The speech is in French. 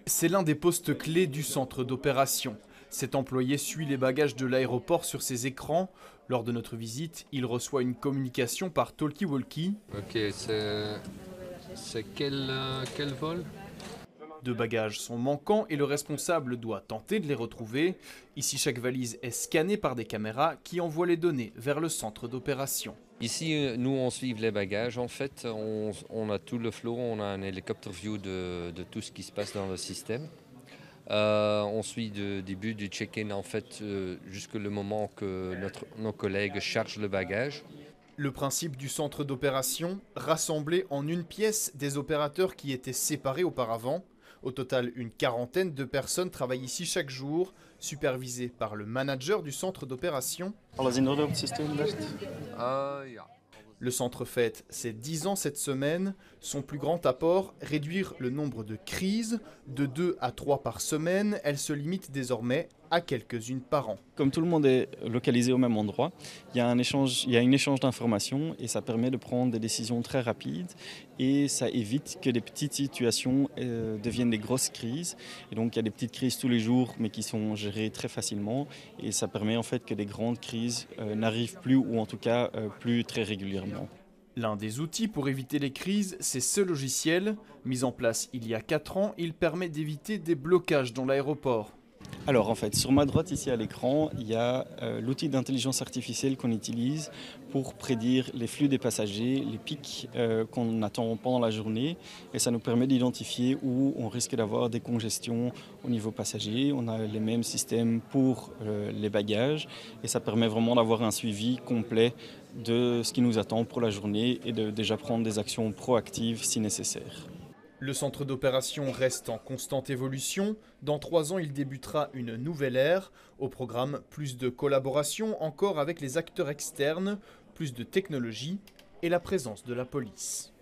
C'est l'un des postes clés du centre d'opération. Cet employé suit les bagages de l'aéroport sur ses écrans. Lors de notre visite, il reçoit une communication par talkie-walkie. Ok, c'est quel vol? Deux bagages sont manquants et le responsable doit tenter de les retrouver. Ici, chaque valise est scannée par des caméras qui envoient les données vers le centre d'opération. Ici, nous, on suit les bagages. En fait, on a tout le flow, on a un hélicoptère view de tout ce qui se passe dans le système. On suit du début du check-in, en fait, jusqu'au moment que nos collègues chargent le bagage. Le principe du centre d'opération, rassembler en une pièce des opérateurs qui étaient séparés auparavant. Au total, une quarantaine de personnes travaillent ici chaque jour, supervisées par le manager du centre d'opération. Alles in orde op het systeem, Bert? Ja. Le centre fête ses 10 ans cette semaine. Son plus grand apport, réduire le nombre de crises de 2 à 3 par semaine. Elle se limite désormais à quelques-unes par an. Comme tout le monde est localisé au même endroit, il y a un échange d'informations et ça permet de prendre des décisions très rapides et ça évite que des petites situations deviennent des grosses crises. Et donc il y a des petites crises tous les jours mais qui sont gérées très facilement et ça permet en fait que des grandes crises n'arrivent plus ou en tout cas plus très régulièrement. L'un des outils pour éviter les crises, c'est ce logiciel. Mis en place il y a 4 ans, il permet d'éviter des blocages dans l'aéroport. Alors en fait, sur ma droite ici à l'écran, il y a l'outil d'intelligence artificielle qu'on utilise pour prédire les flux des passagers, les pics qu'on attend pendant la journée. Et ça nous permet d'identifier où on risque d'avoir des congestions au niveau passager. On a les mêmes systèmes pour les bagages et ça permet vraiment d'avoir un suivi complet de ce qui nous attend pour la journée et de déjà prendre des actions proactives si nécessaire. Le centre d'opération reste en constante évolution. Dans 3 ans, il débutera une nouvelle ère. Au programme, plus de collaboration encore avec les acteurs externes, plus de technologie et la présence de la police.